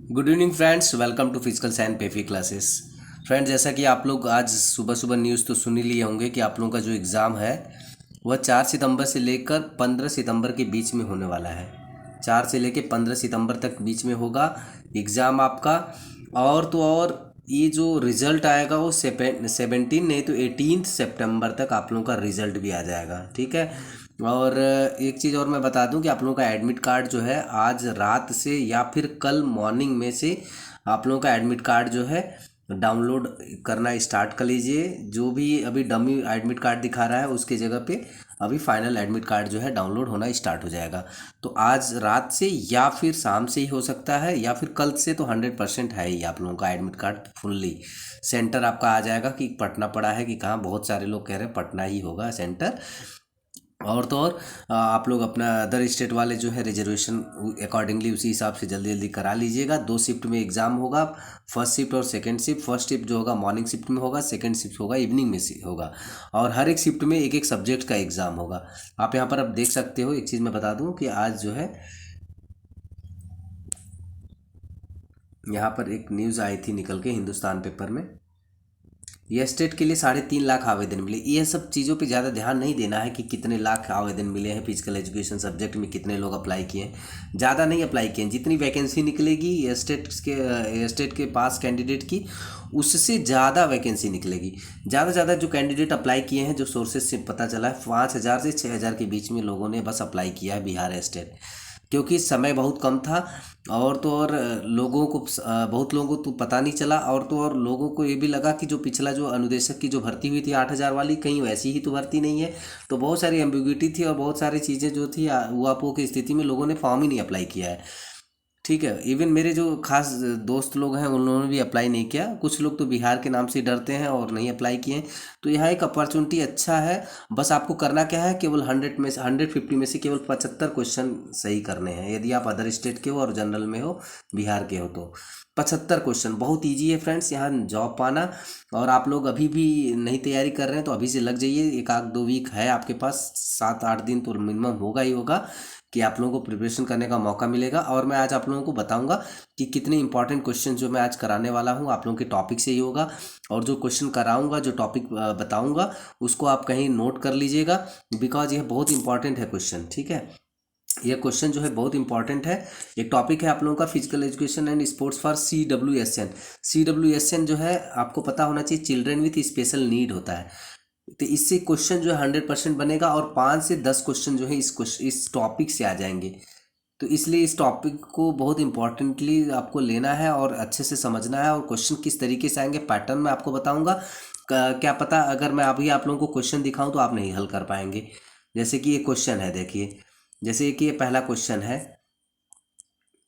Good evening friends, welcome to physical science पेफी classes. Friends, जैसा कि आप लोग आज सुबह सुबह न्यूज़ तो सुन ही लिए होंगे कि आप लोगों का जो एग्ज़ाम है वह 4 सितंबर से लेकर 15 सितंबर के बीच में होने वाला है। 4 से लेकर 15 सितंबर तक बीच में होगा एग्ज़ाम आपका। और तो और ये जो रिज़ल्ट आएगा वो 17 नहीं तो 18 सितंबर तक आप लोगों का रिज़ल्ट भी आ जाएगा। ठीक है। और एक चीज़ और मैं बता दूं कि आप लोगों का एडमिट कार्ड जो है आज रात से या फिर कल मॉर्निंग में से आप लोगों का एडमिट कार्ड जो है डाउनलोड करना स्टार्ट कर लीजिए। जो भी अभी डमी एडमिट कार्ड दिखा रहा है उसके जगह पे अभी फाइनल एडमिट कार्ड जो है डाउनलोड होना स्टार्ट हो जाएगा। तो आज रात से या फिर शाम से ही हो सकता है या फिर कल से, तो 100% है ही आप लोगों का एडमिट कार्ड फुल्ली। सेंटर आपका आ जाएगा कि पटना पड़ा है कि कहाँ, बहुत सारे लोग कह रहे हैं पटना ही होगा सेंटर। और तो और आप लोग अपना अदर स्टेट वाले जो है रिजर्वेशन अकॉर्डिंगली उसी हिसाब से जल्दी जल्दी करा लीजिएगा। 2 शिफ्ट में एग्ज़ाम होगा, फर्स्ट शिफ्ट और सेकंड शिफ्ट। फर्स्ट शिफ्ट जो होगा मॉर्निंग शिफ्ट में होगा, सेकंड शिफ्ट होगा इवनिंग में होगा। और हर एक शिफ्ट में एक एक सब्जेक्ट का एग्ज़ाम होगा। आप यहाँ पर अब देख सकते हो। एक चीज़ मैं बता दूँ कि आज जो है यहाँ पर एक न्यूज़ आई थी निकल के हिंदुस्तान पेपर में। ये स्टेट के लिए 3.5 लाख आवेदन मिले। ये सब चीज़ों पे ज़्यादा ध्यान नहीं देना है कि कितने लाख आवेदन मिले हैं, फिजिकल एजुकेशन सब्जेक्ट में कितने लोग अप्लाई किए हैं। ज़्यादा नहीं अप्लाई किए हैं। जितनी वैकेंसी निकलेगी स्टेट के पास कैंडिडेट की, उससे ज़्यादा वैकेंसी निकलेगी। ज़्यादा से ज़्यादा जो कैंडिडेट अप्लाई किए हैं, जो सोर्सेज से पता चला है, 5,000 से 6,000 के बीच में लोगों ने बस अप्लाई किया है बिहार स्टेट। क्योंकि समय बहुत कम था। और तो और लोगों को बहुत लोगों को तो पता नहीं चला। और तो और लोगों को ये भी लगा कि जो पिछला जो अनुदेशक की जो भर्ती हुई थी 8,000 वाली, कहीं वैसी ही तो भर्ती नहीं है। तो बहुत सारी एम्बिग्विटी थी और बहुत सारी चीज़ें जो थी उहापोह की स्थिति में लोगों ने फॉर्म ही नहीं अप्लाई किया है। ठीक है। इवन मेरे जो खास दोस्त लोग हैं उन्होंने भी अप्लाई नहीं किया। कुछ लोग तो बिहार के नाम से डरते हैं और नहीं अप्लाई किए हैं। तो यहाँ एक अपॉर्चुनिटी अच्छा है। बस आपको करना क्या है, केवल 150 में से केवल 75 क्वेश्चन सही करने हैं। यदि आप अदर स्टेट के हो और जनरल में हो, बिहार के हो, तो 75 क्वेश्चन बहुत ईजी है फ्रेंड्स यहाँ जॉब पाना। और आप लोग अभी भी नहीं तैयारी कर रहे हैं तो अभी से लग जाइए। एक आध 2 वीक है आपके पास, 7-8 दिन तो मिनिमम होगा ही होगा कि आप लोगों को प्रिपरेशन करने का मौका मिलेगा। और मैं आज आप लोगों को बताऊंगा कि कितने इंपॉर्टेंट क्वेश्चन जो मैं आज कराने वाला हूं आप लोगों के टॉपिक से ही होगा। और जो क्वेश्चन कराऊंगा, जो टॉपिक बताऊंगा, उसको आप कहीं नोट कर लीजिएगा, बिकॉज यह बहुत इंपॉर्टेंट है क्वेश्चन। ठीक है। यह क्वेश्चन जो है बहुत इंपॉर्टेंट है। एक टॉपिक है आप लोगों का physical education and sports for CWSN। CWSN जो है आपको पता होना चाहिए, चिल्ड्रेन विथ स्पेशल नीड होता है। तो इससे क्वेश्चन जो है 100% बनेगा और 5 से 10 क्वेश्चन जो है इस टॉपिक से आ जाएंगे। तो इसलिए इस टॉपिक को बहुत इंपॉर्टेंटली आपको लेना है और अच्छे से समझना है। और क्वेश्चन किस तरीके से आएंगे, पैटर्न मैं आपको बताऊंगा। क्या पता अगर मैं अभी आप लोगों को क्वेश्चन दिखाऊं तो आप नहीं हल कर पाएंगे। जैसे कि ये क्वेश्चन है, देखिए। जैसे कि ये पहला क्वेश्चन है,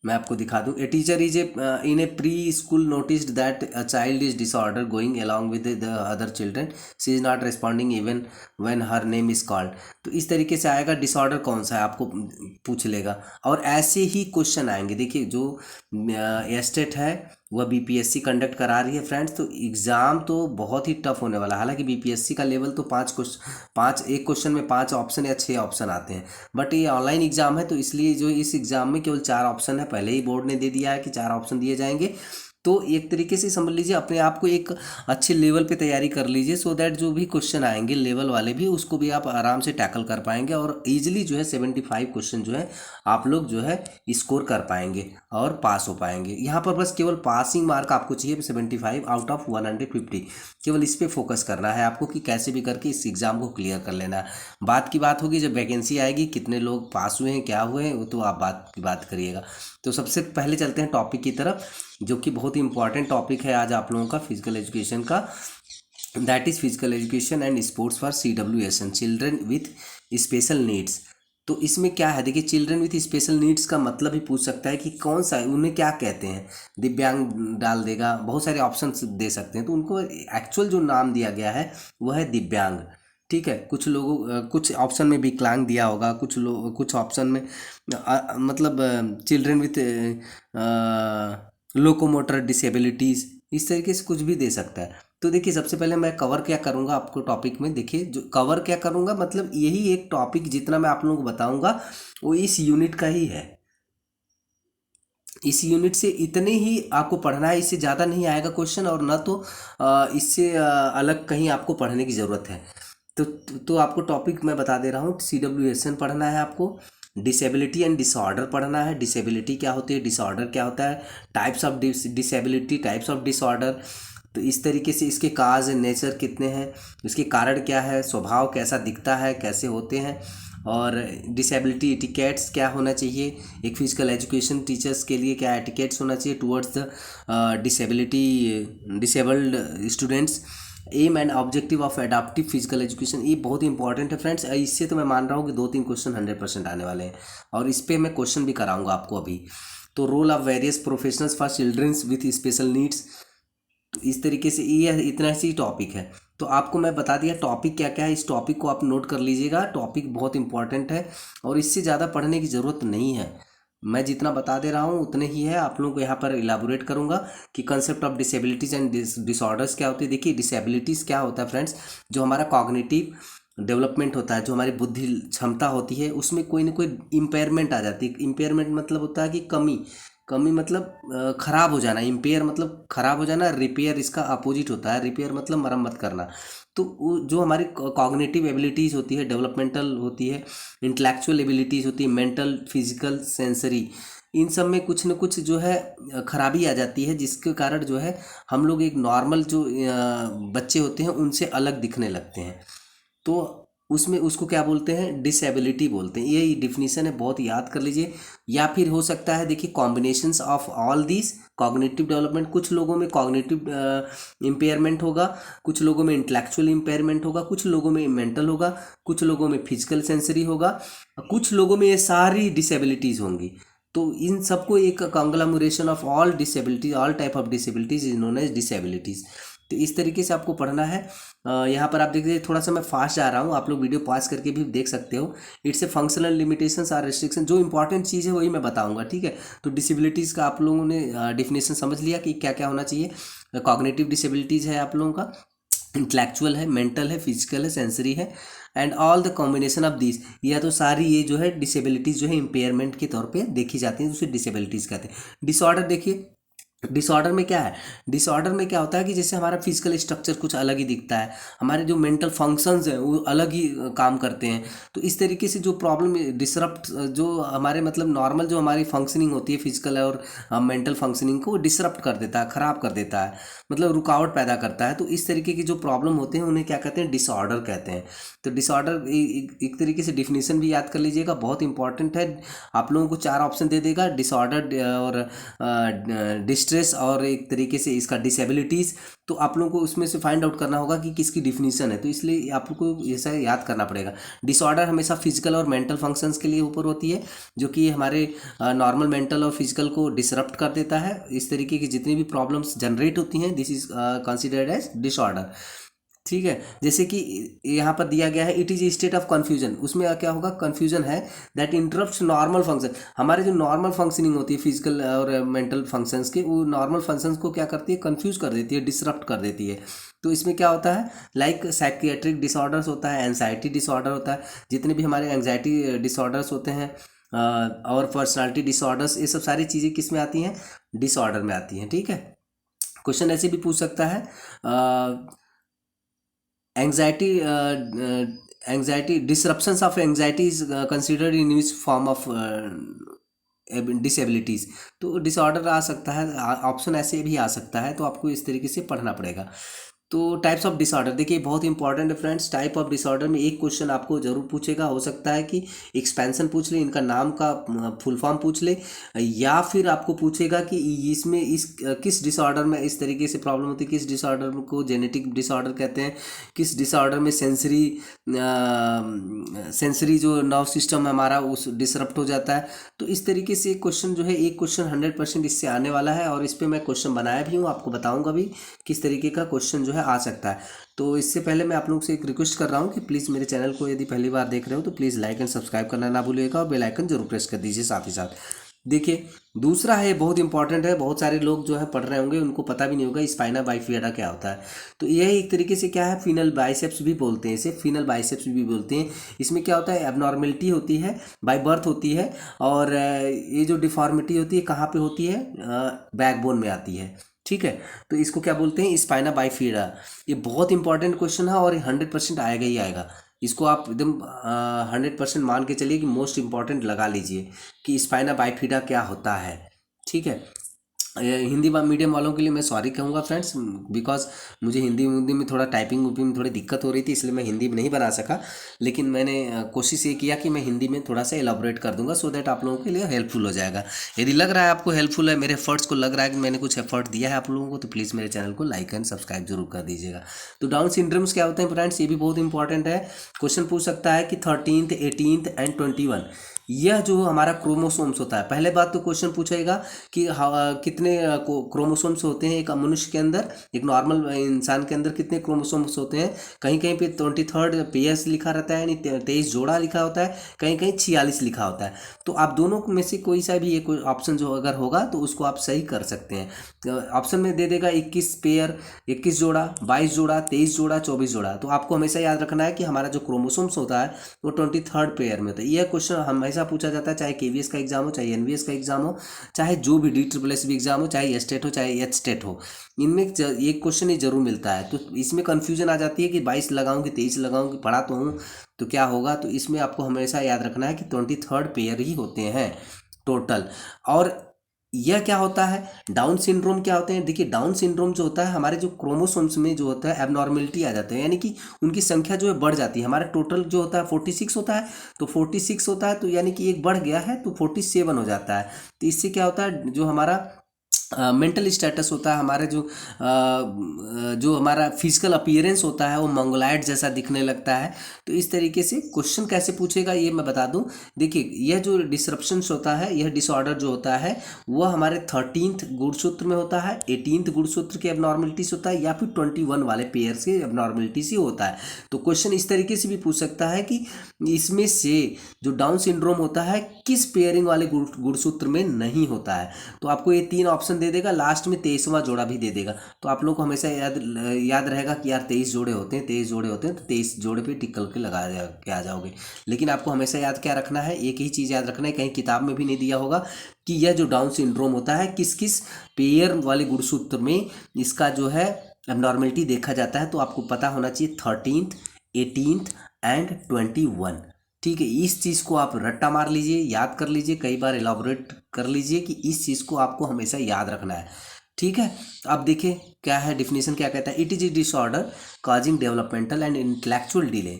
मैं आपको दिखा दूं। A teacher is in a pre school noticed that a child is disorder going along with the other children, she is not responding even when her name is called. तो इस तरीके से आएगा, डिसऑर्डर कौन सा है आपको पूछ लेगा। और ऐसे ही क्वेश्चन आएंगे। देखिए, जो एस्टेट है वह बीपीएससी कंडक्ट करा रही है फ्रेंड्स। तो एग्ज़ाम तो बहुत ही टफ होने वाला है। हालांकि बीपीएससी का लेवल तो 5 एक क्वेश्चन में 5 ऑप्शन या 6 ऑप्शन आते हैं। बट ये ऑनलाइन एग्जाम है तो इसलिए जो इस एग्जाम में केवल 4 ऑप्शन है। पहले ही बोर्ड ने दे दिया है कि 4 ऑप्शन दिए जाएंगे। तो एक तरीके से समझ लीजिए, अपने आप को एक अच्छे लेवल पे तैयारी कर लीजिए, सो दैट जो भी क्वेश्चन आएंगे लेवल वाले भी, उसको भी आप आराम से टैकल कर पाएंगे और इजीली जो है 75 क्वेश्चन जो है आप लोग जो है स्कोर कर पाएंगे और पास हो पाएंगे। यहाँ पर बस केवल पासिंग मार्क आपको चाहिए 75 आउट ऑफ 150। केवल इस पे फोकस करना है आपको कि कैसे भी करके इस एग्ज़ाम को क्लियर कर लेना है। बात की बात होगी जब वैकेंसी आएगी, कितने लोग पास हुए हैं, क्या हुए हैं, वो तो आप बात की बात करिएगा। तो सबसे पहले चलते हैं टॉपिक की तरफ, जो कि बहुत ही इंपॉर्टेंट टॉपिक है आज आप लोगों का फिजिकल एजुकेशन का। That is physical education and sports for CWSN, children with special needs. तो इसमें क्या है, देखिए, चिल्ड्रन विथ स्पेशल नीड्स का मतलब ही पूछ सकता है कि कौन सा है, उन्हें क्या कहते हैं। दिव्यांग डाल देगा, बहुत सारे ऑप्शन दे सकते हैं। तो उनको एक्चुअल जो नाम दिया गया है वह है दिव्यांग। ठीक है। कुछ लोगों कुछ ऑप्शन में विकलांग दिया होगा, कुछ ऑप्शन में मतलब चिल्ड्रन विथ लोकोमोटर डिसेबिलिटीज़, इस तरीके से कुछ भी दे सकता है। तो देखिए, सबसे पहले मैं कवर क्या करूँगा आपको टॉपिक में। देखिए, जो कवर क्या करूँगा मतलब यही एक टॉपिक जितना मैं आप लोगों को बताऊँगा वो इस यूनिट का ही है। इस यूनिट से इतने ही आपको पढ़ना है, इससे ज़्यादा नहीं आएगा क्वेश्चन, और ना तो इससे अलग कहीं आपको पढ़ने की ज़रूरत है। तो आपको टॉपिक मैं बता दे रहा हूँ। CWSN पढ़ना है आपको, डिसेबिलिटी एंड डिसऑर्डर पढ़ना है। डिसेबिलिटी क्या होती है, डिसऑर्डर क्या होता है, types of disability, types of disorder. तो इस तरीके से इसके काज एंड नेचर कितने हैं, इसके कारण क्या है, स्वभाव कैसा दिखता है, कैसे होते हैं, और डिसेबिलिटी एटिकेट्स क्या होना चाहिए, एक फिजिकल एजुकेशन टीचर्स के लिए क्या एटिकेट्स होना चाहिए towards the disabled students. Aim and objective of adaptive physical education, ये बहुत ही इंपॉर्टेंट है फ्रेंड्स। इससे तो मैं मान रहा हूँ कि 2-3 क्वेश्चन 100% आने वाले हैं, और इस पर मैं क्वेश्चन भी कराऊंगा आपको अभी। तो role of various professionals for childrens with special needs, तो इस तरीके से ये इतना सी टॉपिक है। तो आपको मैं बता दिया टॉपिक क्या क्या है, इस टॉपिक को आप नोट कर लीजिएगा, टॉपिक बहुत इंपॉर्टेंट है और इससे ज़्यादा पढ़ने की ज़रूरत नहीं है। मैं जितना बता दे रहा हूँ उतने ही है, आप लोगों को यहाँ पर इलाबोरेट करूँगा कि concept of disabilities and disorders क्या होती है। देखिए डिसेबिलिटीज़ क्या होता है फ्रेंड्स, जो हमारा कॉग्निटिव डेवलपमेंट होता है, जो हमारी बुद्धि क्षमता होती है, उसमें कोई ना कोई इम्पेयरमेंट आ जाती है। इम्पेयरमेंट मतलब होता है कि कमी, कमी मतलब खराब हो जाना, इम्पेयर मतलब खराब हो जाना, रिपेयर इसका अपोजिट होता है, रिपेयर मतलब मरम्मत करना। तो जो हमारी कॉग्निटिव एबिलिटीज़ होती है, डेवलपमेंटल होती है, इंटेलेक्चुअल एबिलिटीज़ होती है, मेंटल, फिजिकल, सेंसरी, इन सब में कुछ न कुछ जो है खराबी आ जाती है, जिसके कारण जो है हम लोग एक नॉर्मल जो बच्चे होते हैं उनसे अलग दिखने लगते हैं। तो उसमें उसको क्या बोलते हैं, डिसेबिलिटी बोलते हैं। ये डिफिनीशन है, बहुत याद कर लीजिए। या फिर हो सकता है देखिए combinations of all this cognitive development, कुछ लोगों में कॉग्निटिव इम्पेयरमेंट होगा, कुछ लोगों में इंटेलेक्चुअल इम्पेयरमेंट होगा, कुछ लोगों में मेंटल होगा, कुछ लोगों में फिजिकल सेंसरी होगा, कुछ लोगों में ये सारी डिसेबिलिटीज़ होंगी। तो इन सबको एक conglomeration of all disabilities, all type of disabilities is known as disabilities. तो इस तरीके से आपको पढ़ना है। यहाँ पर आप देख लीजिए, थोड़ा सा मैं फास्ट जा रहा हूँ, आप लोग वीडियो पॉज करके भी देख सकते हो। It's a functional limitations or restriction, जो इंपॉर्टेंट चीज़ है वही मैं बताऊँगा, ठीक है। तो डिसेबिलिटीज़ का आप लोगों ने डिफिनेशन समझ लिया कि क्या क्या होना चाहिए। कॉग्निटिव डिसेबिलिटीज़ है आप लोगों का, इंटेलेक्चुअल है, मेंटल है, फिजिकल है, सेंसरी है, and all the combination of this, या तो सारी ये जो है डिसेबिलिटीज़ जो है इंपेयरमेंट के तौर पे देखी जाती हैं, तो उसे डिसेबिलिटीज़ कहते हैं। डिसऑर्डर देखिए, डिसऑर्डर में क्या है, डिसऑर्डर में क्या होता है कि जैसे हमारा फिजिकल स्ट्रक्चर कुछ अलग ही दिखता है, हमारे जो मेंटल फंक्शंस हैं वो अलग ही काम करते हैं। तो इस तरीके से जो प्रॉब्लम डिसरप्ट, जो हमारे मतलब नॉर्मल जो हमारी फंक्शनिंग होती है फिजिकल और मेंटल फंक्शनिंग को डिसरप्ट कर देता है, ख़राब कर देता है, मतलब रुकावट पैदा करता है। तो इस तरीके की जो प्रॉब्लम होते हैं उन्हें क्या कहते हैं, डिसऑर्डर कहते हैं। तो डिसऑर्डर एक तरीके से डिफिनीशन भी याद कर लीजिएगा, बहुत इंपॉर्टेंट है। आप लोगों को 4 ऑप्शन दे देगा, डिसऑर्डर और डिस्ट्रेस और एक तरीके से इसका डिसेबिलिटीज़। तो आप लोगों को उसमें से फाइंड आउट करना होगा कि किसकी डिफिनीशन है, तो इसलिए आप लोग को ऐसा याद करना पड़ेगा। डिसऑर्डर हमेशा फिजिकल और मेंटल फंक्शंस के लिए ऊपर होती है, जो कि हमारे नॉर्मल मेंटल और फिजिकल को डिसरप्ट कर देता है। इस तरीके की जितनी भी प्रॉब्लम्स जनरेट होती हैं, this is considered as disorder, ठीक है। जैसे कि यहाँ पर दिया गया है, it is state of confusion, उसमें क्या होगा, कन्फ्यूजन है दैट इंटरप्ट्स नॉर्मल फंक्शन, हमारे जो नॉर्मल फंक्शनिंग होती है फिजिकल और मेंटल फंक्शंस के, वो नॉर्मल फंक्शंस को क्या करती है, कंफ्यूज कर देती है, डिसरप्ट कर देती है। तो इसमें क्या होता है, लाइक साइकियाट्रिक डिसऑर्डर्स होता है, एंजाइटी डिसऑर्डर होता है, जितने भी हमारे एंजाइटी डिसऑर्डर्स होते हैं और पर्सनालिटी डिसऑर्डर्स, ये सब सारी चीज़ें किस में आती हैं, डिसऑर्डर में आती हैं, ठीक है। क्वेश्चन ऐसे भी पूछ सकता है, anxiety disruptions of anxiety is considered in which form of disabilities. तो डिसऑर्डर आ सकता है, ऑप्शन ऐसे भी आ सकता है, तो आपको इस तरीके से पढ़ना पड़ेगा। तो टाइप्स ऑफ डिसऑर्डर देखिए, बहुत इंपॉर्टेंट है फ्रेंड्स। टाइप ऑफ डिसऑर्डर में एक क्वेश्चन आपको जरूर पूछेगा, हो सकता है कि एक्सपेंशन पूछ ले, इनका नाम का फुल फॉर्म पूछ ले, या फिर आपको पूछेगा कि इसमें किस डिसऑर्डर में इस तरीके से प्रॉब्लम होती है, किस डिसऑर्डर को जेनेटिक डिसऑर्डर कहते हैं, किस डिसऑर्डर में सेंसरी जो नर्व सिस्टम है हमारा उस डिसरप्ट हो जाता है। तो इस तरीके से क्वेश्चन जो है, एक क्वेश्चन 100% इससे आने वाला है, और इस पर मैं क्वेश्चन बनाया भी हूँ, आपको बताऊँगा भी किस तरीके का क्वेश्चन जो है आ सकता है। तो इससे पहले मैं आप लोग से एक रिक्वेस्ट कर रहा हूँ कि प्लीज़ मेरे चैनल को यदि पहली बार देख रहे हो तो प्लीज़ लाइक एंड सब्सक्राइब करना ना भूलिएगा, और बेल आइकन जरूर प्रेस कर दीजिए साथ ही साथ। देखिए दूसरा है, बहुत इंपॉर्टेंट है, बहुत सारे लोग जो है पढ़ रहे होंगे उनको पता भी नहीं होगा स्पाइना बाइफिडा क्या होता है। तो यह एक तरीके से क्या है, फिनल बाइसेप्स भी बोलते हैं इसे, फिनल बाइसेप्स भी बोलते हैं। इसमें क्या होता है, एबनॉर्मेलिटी होती है, बाय बर्थ होती है, और ये जो डिफॉर्मिटी होती है कहाँ पे होती है, बैकबोन में आती है। ठीक है, तो इसको क्या बोलते हैं, स्पाइना बाइफिडा। ये बहुत इंपॉर्टेंट क्वेश्चन है और 100% आएगा ही आएगा। इसको आप एकदम 100% मान के चलिए कि मोस्ट इंपॉर्टेंट लगा लीजिए कि स्पाइना बाइफिडा क्या होता है। ठीक है, हिंदी मीडियम वालों के लिए मैं सॉरी कहूँगा फ्रेंड्स, बिकॉज मुझे हिंदी में थोड़ा टाइपिंग में थोड़ी दिक्कत हो रही थी, इसलिए मैं हिंदी में नहीं बना सका। लेकिन मैंने कोशिश ये किया कि मैं हिंदी में थोड़ा सा एलाबोरेट कर दूंगा, सो दैट आप लोगों के लिए हेल्पफुल हो जाएगा। यदि लग रहा है आपको हेल्पफुल है, मेरे एफर्ट्स को लग रहा है कि मैंने कुछ एफर्ट दिया है आप लोगों को, तो प्लीज़ मेरे चैनल को लाइक एंड सब्सक्राइब जरूर कर दीजिएगा। तो डाउन सिंड्रोम्स क्या होते हैं फ्रेंड्स, ये भी बहुत इंपॉर्टेंट है। क्वेश्चन पूछ सकता है कि 13th 18th एंड 21, यह जो हमारा क्रोमोसोम्स होता है, पहले बात तो क्वेश्चन पूछेगा कि कितने क्रोमोसोम्स होते हैं एक मनुष्य के अंदर, एक नॉर्मल इंसान के अंदर कितने क्रोमोसोम्स होते हैं। कहीं कहीं पे 23rd पेयर्स लिखा रहता है, यानी 23 जोड़ा लिखा होता है, कहीं कहीं 46 लिखा होता है। तो आप दोनों में से कोई सा भी एक ऑप्शन जो अगर होगा तो उसको आप सही कर सकते हैं। ऑप्शन में दे देगा 21 पेयर, 21 जोड़ा, 22 जोड़ा, 23 जोड़ा, 24 जोड़ा। तो आपको हमेशा याद रखना है कि हमारा जो क्रोमोसोम्स होता है वो 23rd पेयर में होता है। यह क्वेश्चन हमेशा पूछा जाता है, चाहे केवीएस का एग्जाम हो, चाहे एनवीएस का एग्जाम हो, चाहे जो भी DSSS भी एग्जाम हो, चाहे स्टेट हो, चाहे एच स्टेट हो, इनमें एक क्वेश्चन ही जरूर मिलता है। तो इसमें कंफ्यूजन आ जाती है कि 22 लगाऊं कि 23 लगाऊं, कि पढ़ा तो हूँ तो क्या होगा। तो इसमें आपको हमेशा याद रखना है कि 23rd पेयर ही होते हैं टोटल। और यह क्या होता है, डाउन सिंड्रोम क्या होते हैं। देखिए डाउन सिंड्रोम जो होता है, हमारे जो क्रोमोसोम्स में जो होता है एबनॉर्मेलिटी आ जाते हैं, यानी कि उनकी संख्या जो है बढ़ जाती है। हमारा टोटल जो होता है 46 होता है, तो 46 होता है, तो यानी कि एक बढ़ गया है तो 47 हो जाता है। तो इससे क्या होता है, जो हमारा मेंटल स्टेटस होता है, हमारे जो हमारा फिजिकल अपीयरेंस होता है वो मंगोलाइड जैसा दिखने लगता है। तो इस तरीके से क्वेश्चन कैसे पूछेगा ये मैं बता दूं। देखिए यह जो डिसरप्शंस होता है, यह डिसऑर्डर जो होता है वह हमारे 13th गुणसूत्र में होता है, 18th गुणसूत्र के एबनॉर्मलिटीज होता है, या फिर 21 वाले पेयर्स के एबनॉर्मलिटीज ही होता है। तो क्वेश्चन इस तरीके से भी पूछ सकता है कि इसमें से जो डाउन सिंड्रोम होता है किस पेयरिंग वाले गुणसूत्र में नहीं होता है। तो आपको ये 3 ऑप्शन दे देगा, लास्ट में 23वां जोड़ा भी दे देगा। तो आप लोग को हमेशा याद रहेगा कि यार 23 जोड़े होते हैं, 23 जोड़े होते हैं, तो 23 जोड़े पे टिक करके लगा के आ जाओगे। लेकिन आपको हमेशा याद क्या रखना है, एक ही चीज़ याद रखना है, कहीं किताब में भी नहीं दिया होगा कि यह जो डाउन सिंड्रोम होता है किस किस पेयर वाले गुणसूत्र में इसका जो है एबनॉर्मेलिटी देखा जाता है। तो आपको पता होना चाहिए 13th 18th एंड 21। ठीक है, इस चीज़ को आप रट्टा मार लीजिए, याद कर लीजिए, कई बार एलाबोरेट कर लीजिए कि इस चीज़ को आपको हमेशा याद रखना है। ठीक है, अब देखिए क्या है डिफिनेशन, क्या कहता है। It is a disorder causing developmental and intellectual delay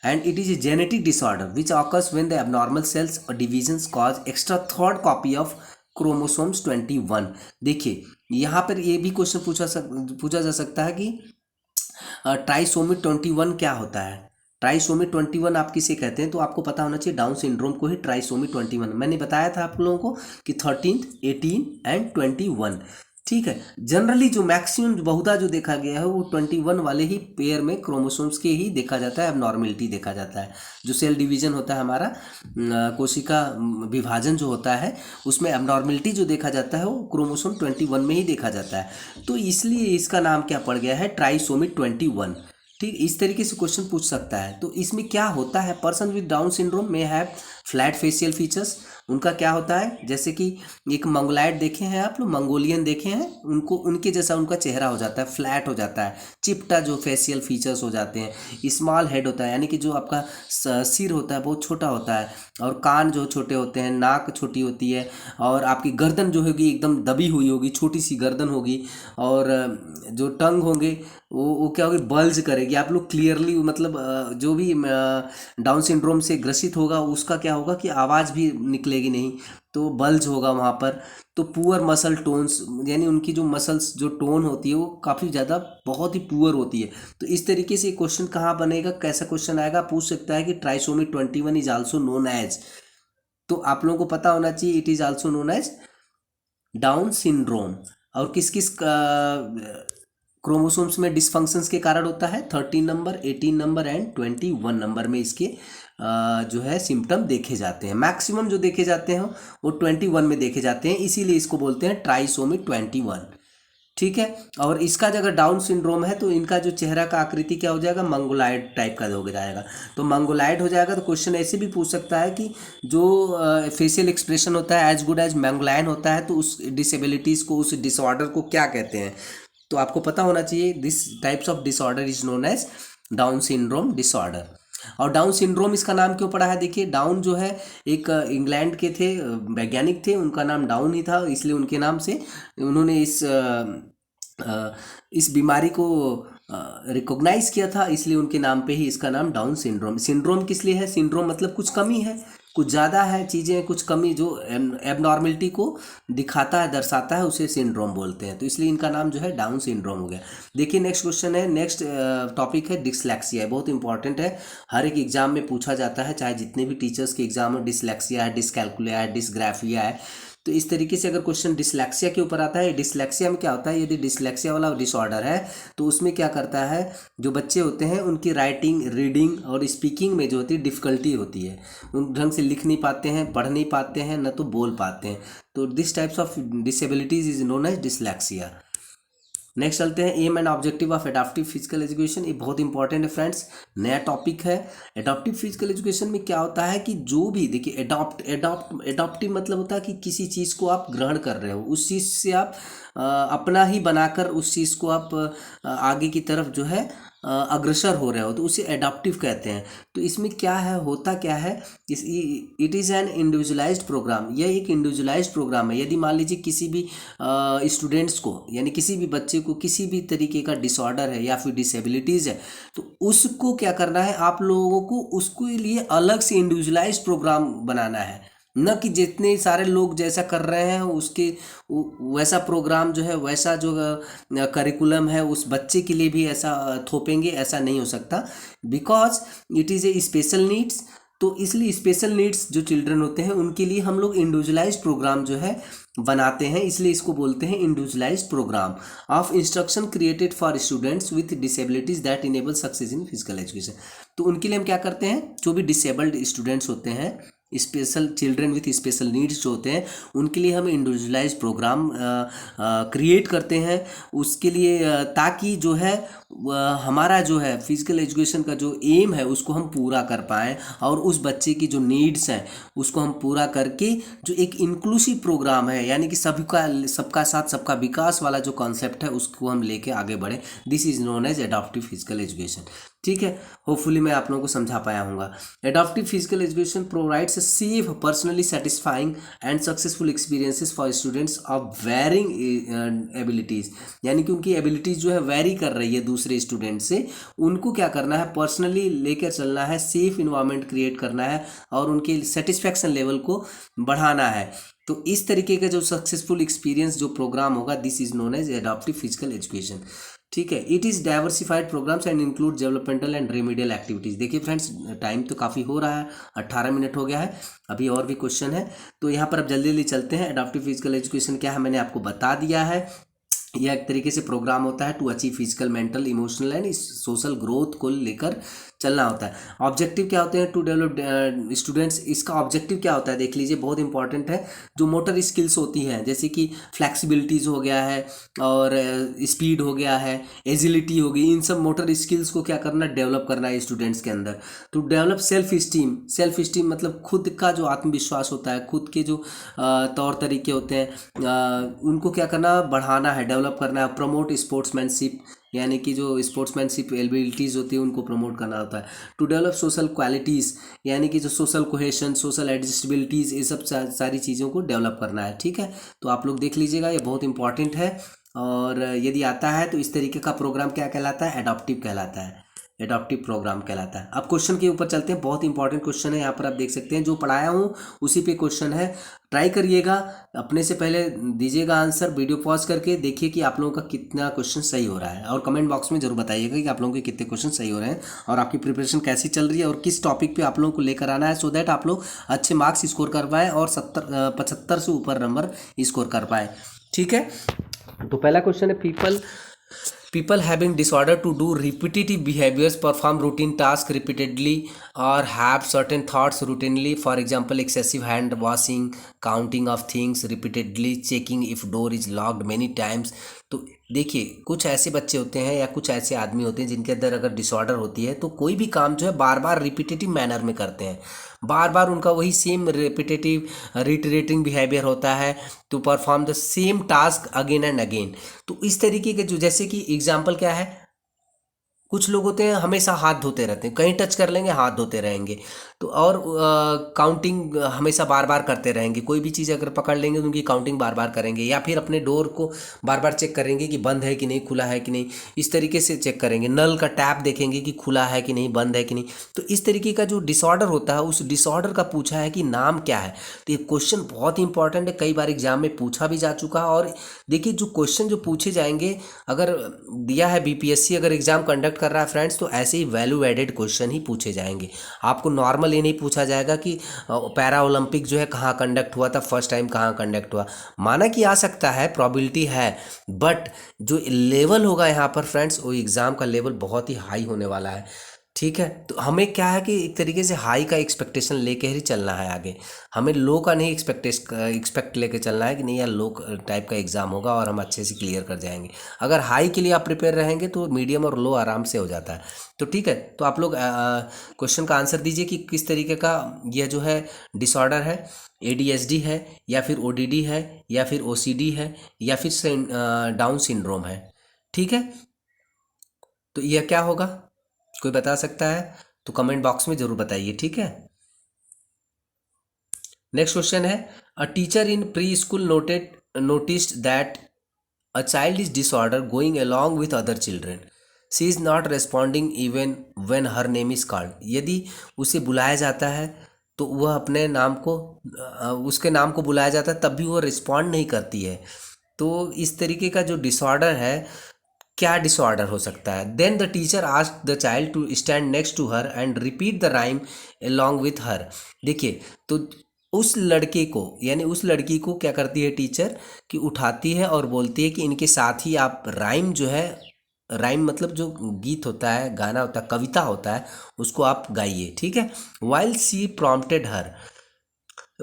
and it is a genetic disorder which occurs when the abnormal cells or divisions cause extra third copy of chromosomes 21। देखिए यहाँ पर ये भी क्वेश्चन पूछा जा सकता है कि ट्राइसोमी 21 क्या होता है। ट्राइसोमी 21 आप किसे कहते हैं, तो आपको पता होना चाहिए डाउन सिंड्रोम को ही ट्राइसोमी 21 मैंने बताया था आप लोगों को कि 13th 18 एंड 21। ठीक है, जनरली जो मैक्सिमम बहुधा जो देखा गया है वो 21 वाले ही पेयर में क्रोमोसोम्स के ही देखा जाता है, एबनॉर्मेलिटी देखा जाता है। जो सेल डिवीजन होता है हमारा, कोशिका विभाजन जो होता है, उसमें एबनॉर्मेलिटी जो देखा जाता है वो क्रोमोसोम 21 में ही देखा जाता है। तो इसलिए इसका नाम क्या पड़ गया है, ट्राइसोमी 21। ठीक, इस तरीके से क्वेश्चन पूछ सकता है। तो इसमें क्या होता है, पर्सन विद डाउन सिंड्रोम में हैव फ्लैट फेशियल फीचर्स। उनका क्या होता है, जैसे कि एक मंगोलाइड देखे हैं आप लोग, मंगोलियन देखे हैं, उनको उनके जैसा उनका चेहरा हो जाता है, फ्लैट हो जाता है, चिपटा जो फेशियल फीचर्स हो जाते हैं। स्मॉल हेड होता है, यानी कि जो आपका सिर होता है बहुत छोटा होता है, और कान जो छोटे होते हैं, नाक छोटी होती है, और आपकी गर्दन जो होगी एकदम दबी हुई होगी, छोटी सी गर्दन होगी, और जो टंग होंगे वो क्या होगी, बल्ज करेगी। आप लोग क्लियरली मतलब जो भी डाउन सिंड्रोम से ग्रसित होगा उसका क्या होगा कि आवाज़ भी निकलेगी नहीं, तो बल्ज होगा वहाँ पर। तो पुअर मसल टोन्स, यानी उनकी जो मसल्स जो टोन होती है वो काफ़ी ज़्यादा बहुत ही पुअर होती है। तो इस तरीके से क्वेश्चन कहाँ बनेगा, कैसा क्वेश्चन आएगा, पूछ सकता है कि trisomy 21 is also known as. तो आप लोगों को पता होना चाहिए it is also known as Down syndrome. और किस किस क्रोमोसोम्स में डिसफंक्शंस के कारण होता है, 13 नंबर, 18 नंबर एंड 21 नंबर में इसके जो है सिम्टम देखे जाते हैं। मैक्सिमम जो देखे जाते हैं वो 21 में देखे जाते हैं, इसीलिए इसको बोलते हैं ट्राइसोमी 21। ठीक है। और इसका अगर डाउन सिंड्रोम है तो इनका जो चेहरा का आकृति क्या हो जाएगा, मंगोलाइड टाइप का हो जाएगा। तो मंगोलाइड हो जाएगा तो क्वेश्चन ऐसे भी पूछ सकता है कि जो फेशियल एक्सप्रेशन होता है एज गुड एज मंगोलायन होता है, तो उस डिसेबिलिटीज़ को, उस डिसऑर्डर को क्या कहते हैं। तो आपको पता होना चाहिए, this types of disorder is known as Down syndrome disorder. और डाउन सिंड्रोम इसका नाम क्यों पड़ा है, देखिए डाउन जो है एक इंग्लैंड के थे वैज्ञानिक थे, उनका नाम डाउन ही था, इसलिए उनके नाम से उन्होंने इस बीमारी को रिकॉग्नाइज किया था, इसलिए उनके नाम पे ही इसका नाम डाउन सिंड्रोम। सिंड्रोम किस लिए है, सिंड्रोम मतलब कुछ कमी है, कुछ ज़्यादा है चीज़ें, कुछ कमी जो एबनॉर्मलिटी को दिखाता है, दर्शाता है, उसे सिंड्रोम बोलते हैं। तो इसलिए इनका नाम जो है डाउन सिंड्रोम हो गया। देखिए नेक्स्ट क्वेश्चन है, नेक्स्ट टॉपिक है डिसलेक्सिया, बहुत इंपॉर्टेंट है, हर एक एग्जाम में पूछा जाता है, चाहे जितने भी टीचर्स के एग्जाम में डिसलेक्सिया है, डिसकैलकुलिया है, डिसग्राफिया है। तो इस तरीके से अगर क्वेश्चन डिसलेक्सिया के ऊपर आता है, डिसलेक्सिया में क्या होता है, यदि डिसलेक्सिया वाला डिसऑर्डर है तो उसमें क्या करता है, जो बच्चे होते हैं उनकी राइटिंग, रीडिंग और स्पीकिंग में जो होती है डिफ़िकल्टी होती है, उन ढंग से लिख नहीं पाते हैं, पढ़ नहीं पाते हैं, न तो बोल पाते हैं। तो this types of disabilities is known as dyslexia. Next चलते हैं, aim and objective of adaptive physical education. ये बहुत इंपॉर्टेंट है फ्रेंड्स, नया टॉपिक है। एडाप्टिव फिजिकल एजुकेशन में क्या होता है कि जो भी देखिए एडॉप्टिव मतलब होता है कि किसी चीज़ को आप ग्रहण कर रहे हो, उस चीज़ से आप अपना ही बनाकर उस चीज़ को आप आगे की तरफ जो है अग्रसर हो रहे हो, तो उसे एडाप्टिव कहते हैं। तो इसमें क्या है, होता क्या है, it is an individualised programme, यह एक इंडिविजुअलाइज्ड प्रोग्राम है। यदि मान लीजिए किसी भी स्टूडेंट्स को, यानी किसी भी बच्चे को किसी भी तरीके का डिसऑर्डर है या फिर डिसेबिलिटीज़ है, तो उसको क्या करना है, आप लोगों को उसके लिए अलग से इंडिविजुअलाइज्ड प्रोग्राम बनाना है, न कि जितने सारे लोग जैसा कर रहे हैं उसके वैसा प्रोग्राम जो है, वैसा जो करिकुलम है उस बच्चे के लिए भी ऐसा थोपेंगे, ऐसा नहीं हो सकता, because it is a special needs. तो इसलिए स्पेशल नीड्स जो चिल्ड्रन होते हैं उनके लिए हम लोग इंडिविजुअलाइज्ड प्रोग्राम जो है बनाते हैं, इसलिए इसको बोलते हैं individualised programme of instruction created for students with disabilities that enable success in physical education. तो उनके लिए हम क्या करते हैं, जो भी डिसेबल्ड स्टूडेंट्स होते हैं, special children with special needs जो होते हैं, उनके लिए हम इंडिविजुअलाइज्ड प्रोग्राम क्रिएट करते हैं उसके लिए, ताकि जो है हमारा जो है फिजिकल एजुकेशन का जो एम है उसको हम पूरा कर पाएँ, और उस बच्चे की जो नीड्स हैं उसको हम पूरा करके जो एक इंक्लूसिव प्रोग्राम है, यानी कि सबका साथ सबका विकास वाला जो कॉन्सेप्ट है उसको हम लेके आगे बढ़े, this is known as adaptive physical education. ठीक है, होपफुली मैं आप लोगों को समझा पाया हूँगा। Adaptive physical education provides a safe, personally satisfying and successful experiences for students of varying abilities, यानी कि उनकी एबिलिटीज़ जो है वेरी कर रही है दूसरे स्टूडेंट से, उनको क्या करना है, पर्सनली लेकर चलना है, सेफ इन्वायरमेंट क्रिएट करना है और उनके सेटिस्फैक्शन लेवल को बढ़ाना है। तो इस तरीके का जो सक्सेसफुल एक्सपीरियंस जो प्रोग्राम होगा, this is known as adaptive physical education. ठीक है, it is diversified programmes and include developmental and remedial activities. देखिए फ्रेंड्स, टाइम तो काफ़ी हो रहा है, 18 मिनट हो गया है, अभी और भी क्वेश्चन है, तो यहाँ पर अब जल्दी जल्दी चलते हैं। एडाप्टिव फिजिकल एजुकेशन क्या है मैंने आपको बता दिया है। यह एक तरीके से प्रोग्राम होता है to achieve physical, mental, emotional and social growth को लेकर चलना होता है। ऑब्जेक्टिव क्या होते हैं, टू डेवलप स्टूडेंट्स, इसका ऑब्जेक्टिव क्या होता है देख लीजिए, बहुत इंपॉर्टेंट है। जो मोटर स्किल्स होती हैं, जैसे कि फ्लैक्सिबिलिटीज़ हो गया है और स्पीड हो गया है, एजिलिटी हो गई, इन सब मोटर स्किल्स को क्या करना, डेवलप करना है स्टूडेंट्स के अंदर। तो डेवलप सेल्फ स्टीम मतलब खुद का जो आत्मविश्वास होता है, खुद के जो तौर तरीके होते हैं, उनको क्या करना, बढ़ाना है, डेवलप करना है। प्रमोट स्पोर्ट्समैनशिप, यानी कि जो स्पोर्ट्समैनशिप एबिलिटीज़ होती है उनको प्रमोट करना होता है। टू डेवलप सोशल क्वालिटीज़, यानी कि जो सोशल कोहेशन, सोशल एडजस्टेबिलिटीज़, ये सब सारी चीज़ों को डेवलप करना है। ठीक है, तो आप लोग देख लीजिएगा, ये बहुत इंपॉर्टेंट है, और यदि आता है तो इस तरीके का प्रोग्राम क्या कहलाता है, एडॉप्टिव कहलाता है, एडॉप्टिव प्रोग्राम कहलाता है। अब क्वेश्चन के ऊपर चलते हैं, बहुत इंपॉर्टेंट क्वेश्चन है, यहाँ पर आप देख सकते हैं, जो पढ़ाया हूँ उसी पे क्वेश्चन है। ट्राई करिएगा, अपने से पहले दीजिएगा आंसर, वीडियो पॉज करके देखिए कि आप लोगों का कितना क्वेश्चन सही हो रहा है, और कमेंट बॉक्स में जरूर बताइएगा कि आप लोगों के कितने क्वेश्चन सही हो रहे हैं और आपकी प्रिपरेशन कैसी चल रही है और किस टॉपिक पे आप लोगों को लेकर आना है, सो दैट आप लोग अच्छे मार्क्स स्कोर कर पाएँ और 75 से ऊपर नंबर स्कोर कर पाए। ठीक है, तो पहला क्वेश्चन है, people having disorder to do repetitive behaviors, perform routine tasks repeatedly or have certain thoughts routinely, for example excessive hand washing, counting of things repeatedly, checking if door is locked many times। तो देखिए कुछ ऐसे बच्चे होते हैं या कुछ ऐसे आदमी होते हैं जिनके अंदर अगर डिसऑर्डर होती है तो कोई भी काम जो है बार बार रिपीटेटिव मैनर में करते हैं, बार बार उनका वही सेम रिपीटेटिव रिटरेटिंग बिहेवियर होता है to perform the same task again and again. तो इस तरीके के जो, जैसे कि एग्जाम्पल क्या है, कुछ लोग होते हैं हमेशा हाथ धोते रहते हैं, कहीं टच कर लेंगे हाथ धोते रहेंगे, तो और काउंटिंग हमेशा बार बार करते रहेंगे, कोई भी चीज़ अगर पकड़ लेंगे तो उनकी काउंटिंग बार बार करेंगे, या फिर अपने डोर को बार बार चेक करेंगे कि बंद है कि नहीं, खुला है कि नहीं, इस तरीके से चेक करेंगे, नल का टैप देखेंगे कि खुला है कि नहीं, बंद है कि नहीं। तो इस तरीके का जो डिसऑर्डर होता है उस डिसऑर्डर का पूछा है कि नाम क्या है। तो ये क्वेश्चन बहुत ही इंपॉर्टेंट है, कई बार एग्जाम में पूछा भी जा चुका है। और देखिए जो क्वेश्चन जो पूछे जाएंगे, अगर दिया है बीपीएससी अगर एग्जाम कंडक्ट कर रहा है फ्रेंड्स, तो ऐसे ही वैल्यू एडेड क्वेश्चन ही पूछे जाएंगे। आपको नॉर्मल ये नहीं पूछा जाएगा कि पैरा ओलंपिक जो है कहाँ कंडक्ट हुआ था, फर्स्ट टाइम कहाँ कंडक्ट हुआ। माना कि आ सकता है, प्रॉबिलिटी है, बट जो लेवल होगा यहाँ पर फ्रेंड्स, वो एग्ज़ाम का लेवल बहुत ही हाई होने वाला है। ठीक है, तो हमें क्या है कि एक तरीके से हाई का एक्सपेक्टेशन लेके ही चलना है आगे, हमें लो का नहीं एक्सपेक्ट लेके चलना है कि नहीं यार लो टाइप का एग्ज़ाम होगा और हम अच्छे से क्लियर कर जाएंगे। अगर हाई के लिए आप प्रिपेयर रहेंगे तो मीडियम और लो आराम से हो जाता है। तो ठीक है, तो आप लोग क्वेश्चन का आंसर दीजिए कि किस तरीके का यह जो है डिसऑर्डर है, एडीएचडी है या फिर ओडीडी है या फिर ओसीडी है या फिर डाउन सिंड्रोम है। ठीक है, तो यह क्या होगा, कोई बता सकता है तो कमेंट बॉक्स में जरूर बताइए। ठीक है, नेक्स्ट क्वेश्चन है, a teacher in pre school noticed that a child is disorder going along with other children, she is not responding even when her name is called. यदि उसे बुलाया जाता है तो वह अपने नाम को उसके नाम को बुलाया जाता है तब भी वह रिस्पॉन्ड नहीं करती है। तो इस तरीके का जो डिसऑर्डर है, क्या डिसऑर्डर हो सकता है। Then the teacher asked the child to stand next to her and repeat the rhyme along with her. देखिए, तो उस लड़के को यानी उस लड़की को क्या करती है टीचर कि उठाती है और बोलती है कि इनके साथ ही आप राइम जो है, राइम मतलब जो गीत होता है, गाना होता है, कविता होता है, उसको आप गाइए। ठीक है, while she prompted her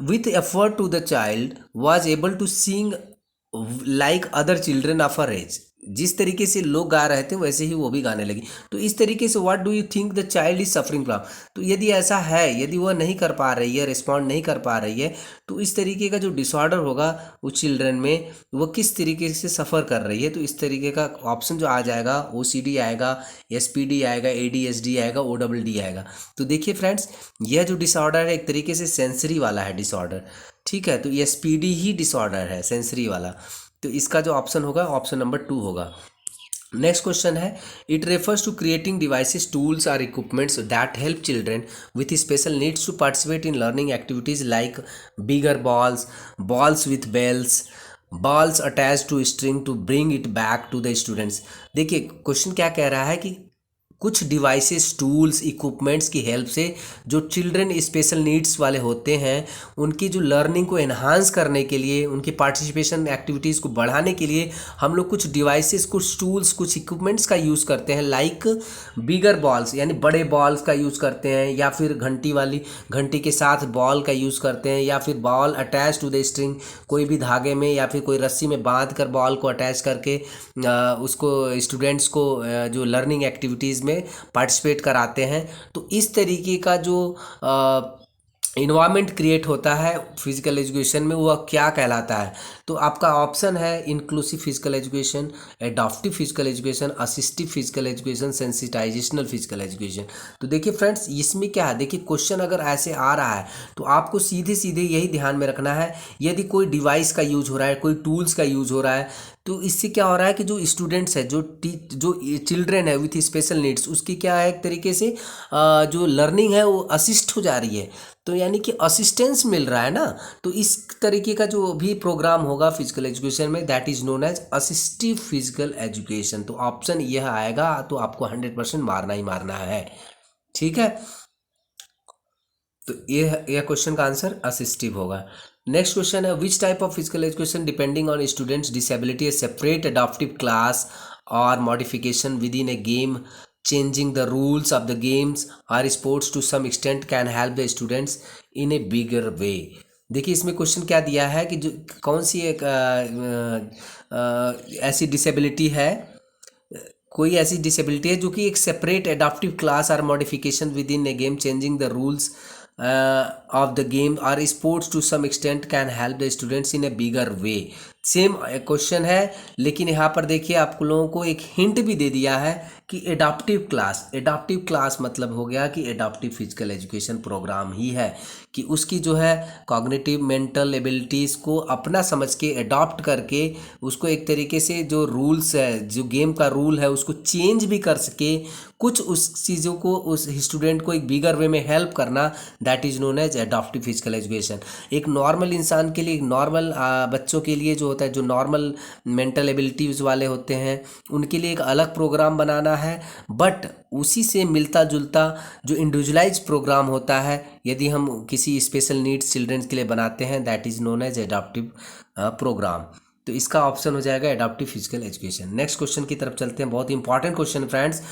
with effort to the child was able to sing like other children of her age. जिस तरीके से लोग गा रहे थे वैसे ही वो भी गाने लगी। तो इस तरीके से what do you think the child is suffering from. तो यदि ऐसा है, यदि वह नहीं कर पा रही है, रिस्पॉन्ड नहीं कर पा रही है, तो इस तरीके का जो डिसऑर्डर होगा उस चिल्ड्रन में, वो किस तरीके से सफ़र कर रही है। तो इस तरीके का ऑप्शन जो आ जाएगा, ओसीडी आएगा, एसपीडी आएगा, एडीएचडी आएगा, ओडब्ल्यूडी आएगा। तो देखिए फ्रेंड्स, यह जो डिसऑर्डर है एक तरीके से सेंसरी वाला है डिसऑर्डर। ठीक है, तो एसपीडी ही डिसऑर्डर है, सेंसरी वाला। तो इसका जो ऑप्शन होगा ऑप्शन नंबर 2 होगा। नेक्स्ट क्वेश्चन है, it refers to creating devices, tools और equipments that help children with special needs to participate in learning activities like bigger balls, balls with bells, balls attach to string to bring it back to the students. देखिए question क्या कह रहा है कि कुछ devices, tools, equipments की help से जो चिल्ड्रन स्पेशल नीड्स वाले होते हैं उनकी जो लर्निंग को एनहांस करने के लिए, उनकी पार्टिसिपेशन एक्टिविटीज़ को बढ़ाने के लिए हम लोग कुछ डिवाइसेस, कुछ टूल्स, कुछ इक्विपमेंट्स का यूज़ करते हैं। लाइक बिगर बॉल्स यानी बड़े बॉल्स का यूज़ करते हैं, या फिर घंटी के साथ बॉल का यूज़ करते हैं, या फिर ball attach to the string, कोई भी धागे में या फिर कोई रस्सी में बांध कर बॉल को अटैच करके उसको स्टूडेंट्स को जो लर्निंग एक्टिविटीज़ में पार्टिसिपेट कराते हैं। तो इस तरीके का जो इन्वायरमेंट क्रिएट होता है फिजिकल एजुकेशन में, वह क्या कहलाता है। तो आपका ऑप्शन है inclusive physical education, adoptive physical education, assistive physical education, sensitizational physical education. तो देखिए फ्रेंड्स, इसमें क्या है, देखिए क्वेश्चन अगर ऐसे आ रहा है तो आपको सीधे सीधे यही ध्यान में रखना है, यदि कोई डिवाइस का यूज हो रहा है, कोई टूल्स का यूज हो रहा है, तो इससे क्या हो रहा है कि जो स्टूडेंट्स है, जो चिल्ड्रेन है विथ स्पेशल नीड्स, उसकी क्या है एक तरीके से जो लर्निंग है वो असिस्ट हो जा रही है। तो यानी कि असिस्टेंस मिल रहा है ना। तो इस तरीके का जो भी प्रोग्राम होगा फिजिकल एजुकेशन में, that is known as assistive physical education. तो ऑप्शन यह आएगा, तो आपको 100% मारना ही मारना है। ठीक है, तो यह क्वेश्चन का आंसर असिस्टिव होगा। नेक्स्ट क्वेश्चन है, which type of physical education depending on students disability a separate adaptive class और modification within a game changing the rules of the games or sports to some extent can help the students in a bigger way। देखिए इसमें question क्या दिया है कि जो कौन सी एक ऐसी डिसेबिलिटी है, कोई ऐसी डिसेबिलिटी है जो कि एक सेपरेट एडाप्टिव क्लास और modification within a game changing the rules of the game और sports to some extent can help the students in a bigger way. Same question है, लेकिन यहाँ पर देखिए आप लोगों को एक हिंट भी दे दिया है कि एडाप्टिव क्लास मतलब हो गया कि एडाप्टिव फिजिकल एजुकेशन प्रोग्राम ही है, कि उसकी जो है कॉग्निटिव मेंटल एबिलिटीज़ को अपना समझ के अडॉप्ट करके उसको एक तरीके से जो रूल्स है, जो गेम का रूल है, उसको चेंज भी कर सके, कुछ उस चीज़ों को उस स्टूडेंट को एक बिगर वे में हेल्प करना, that is known as adaptive physical education. एक नॉर्मल इंसान के लिए, एक नॉर्मल बच्चों के लिए जो होता है, जो नॉर्मल मेंटल एबिलिटीज़ वाले होते हैं, उनके लिए एक अलग प्रोग्राम बनाना है, बट उसी से मिलता जुलता जो इंडिविजुअलाइज प्रोग्राम होता है, यदि हम किसी स्पेशल नीड्स चिल्ड्रंस के लिए बनाते हैं, that is known as adaptive programme. तो इसका ऑप्शन हो जाएगा adaptive physical education. Next question की तरफ चलते हैं, बहुत important question friends.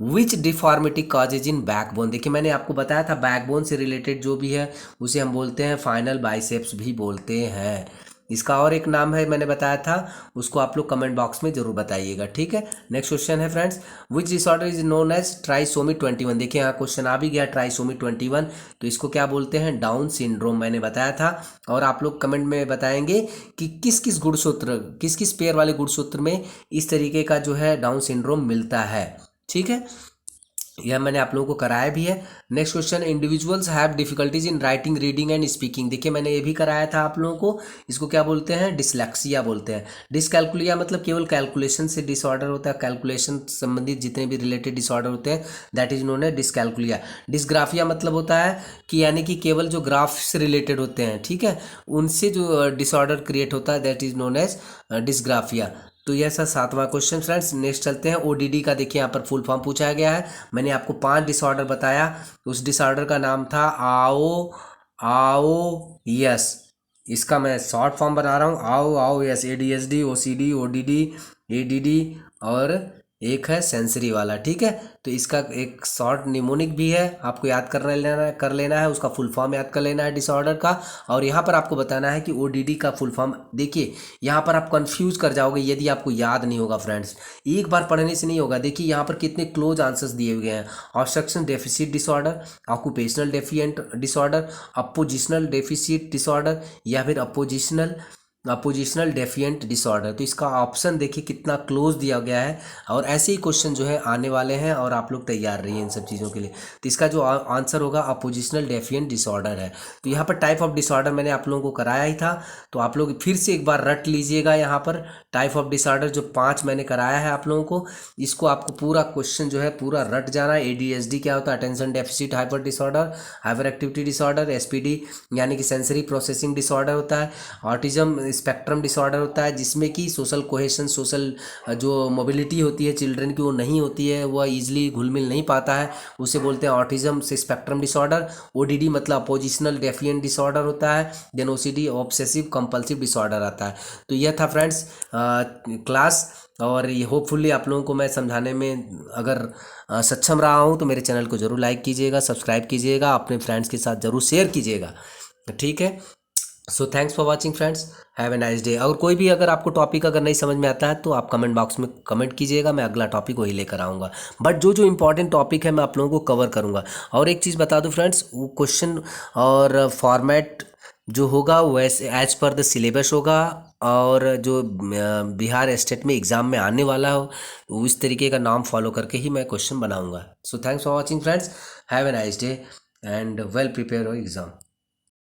Which deformity causes in backbone. देखिए मैंने आपको बताया था बैकबोन से रिलेटेड जो भी है उसे हम बोलते हैं फाइनल बाइसेप्स भी बोलते हैं। इसका और एक नाम है मैंने बताया था, उसको आप लोग कमेंट बॉक्स में जरूर बताइएगा, ठीक है। नेक्स्ट क्वेश्चन है friends, which disorder is known as trisomy 21। देखिए यहाँ क्वेश्चन आ भी गया ट्राइसोमी 21, तो इसको क्या बोलते हैं, डाउन सिंड्रोम मैंने बताया था। और आप लोग कमेंट में बताएंगे कि किस किस गुणसूत्र, किस किस पेयर वाले गुणसूत्र में इस तरीके का जो है डाउन सिंड्रोम मिलता है, ठीक है। यह मैंने आप लोगों को कराया भी है। Next question, individuals have difficulties in writing reading and speaking. देखिए मैंने ये भी कराया था आप लोगों को, इसको क्या बोलते हैं, डिसलेक्सिया बोलते हैं। डिसकैलकुलिया मतलब केवल कैलकुलेशन से डिसऑर्डर होता है, कैलकुलेशन संबंधित जितने भी रिलेटेड डिसऑर्डर होते हैं, दैट इज नोन है डिसकैलकुलिया। डिसग्राफिया मतलब होता है कि यानी कि केवल जो ग्राफ से रिलेटेड होते हैं, ठीक है, उनसे जो डिसऑर्डर क्रिएट होता है, that is known as dysgraphia. तो यह सर 7वां क्वेश्चन फ्रेंड्स। नेक्स्ट चलते हैं, ओडीडी का देखिए यहाँ पर फुल फॉर्म पूछा गया है। मैंने आपको 5 डिसऑर्डर बताया, उस डिसऑर्डर का नाम था आओ यस। इसका मैं शॉर्ट फॉर्म बना रहा हूँ, आओ yes. ADHD, OCD, ODD, ADD और एक है सेंसरी वाला, ठीक है। तो इसका एक शॉर्ट निमोनिक भी है, आपको याद कर लेना है, उसका फुल फॉर्म याद कर लेना है डिसऑर्डर का। और यहाँ पर आपको बताना है कि ODD का फुल फॉर्म। देखिए यहाँ पर आप कंफ्यूज कर जाओगे यदि आपको याद नहीं होगा फ्रेंड्स, एक बार पढ़ने से नहीं होगा। देखिए यहाँ पर कितने क्लोज आंसर्स दिए हुए हैं, obstruction deficit disorder, occupational defiant disorder, oppositional deficit disorder या फिर अपोजिशनल डेफिएंट डिसऑर्डर। तो इसका ऑप्शन देखिए कितना क्लोज दिया गया है, और ऐसे ही क्वेश्चन जो है आने वाले हैं, और आप लोग तैयार रहिए इन सब चीज़ों के लिए। तो इसका जो आंसर होगा अपोजिशनल डेफिएंट डिसऑर्डर है। तो यहाँ पर टाइप ऑफ डिसऑर्डर मैंने आप लोगों को कराया ही था, तो आप लोग फिर से एक बार रट लीजिएगा। यहाँ पर टाइप ऑफ डिसऑर्डर जो 5 मैंने कराया है आप लोगों को, इसको आपको पूरा क्वेश्चन जो है पूरा रट जाना है। ADHD क्या होता है, attention deficit hyper disorder, hyper activity disorder. SPD यानी कि सेंसरी प्रोसेसिंग डिसऑर्डर होता है। ऑटिज्म स्पेक्ट्रम डिसऑर्डर होता है, जिसमें कि सोशल कोहेशन, सोशल जो मोबिलिटी होती है चिल्ड्रन की वो नहीं होती है, वह ईजिली घुल मिल नहीं पाता है, उसे बोलते हैं ऑटिज्म से स्पेक्ट्रम डिसऑर्डर। ODD मतलब अपोजिशनल डेफिएंट डिसऑर्डर होता है। Then OCD obsessive compulsive disorder आता है। तो यह था फ्रेंड्स क्लास, और ये होपफुली आप लोगों को मैं समझाने में अगर सक्षम रहा हूँ तो मेरे चैनल को जरूर लाइक कीजिएगा, सब्सक्राइब कीजिएगा, अपने फ्रेंड्स के साथ जरूर शेयर कीजिएगा, ठीक है। So thanks for watching friends, have a nice day. और कोई भी अगर आपको टॉपिक अगर नहीं समझ में आता है तो आप कमेंट बॉक्स में कमेंट कीजिएगा, मैं अगला टॉपिक वही लेकर आऊँगा। बट जो इंपॉर्टेंट टॉपिक है मैं आप लोगों को कवर करूँगा। और एक चीज़ बता दूँ फ्रेंड्स, वो क्वेश्चन और फॉर्मेट जो होगा वैसे एज पर द सिलेबस होगा, और जो बिहार स्टेट में एग्ज़ाम में आने वाला हो उस तरीके का नाम फॉलो करके ही मैं क्वेश्चन बनाऊँगा। So thanks for watching friends, have a nice day and well prepare हो एग्ज़ाम।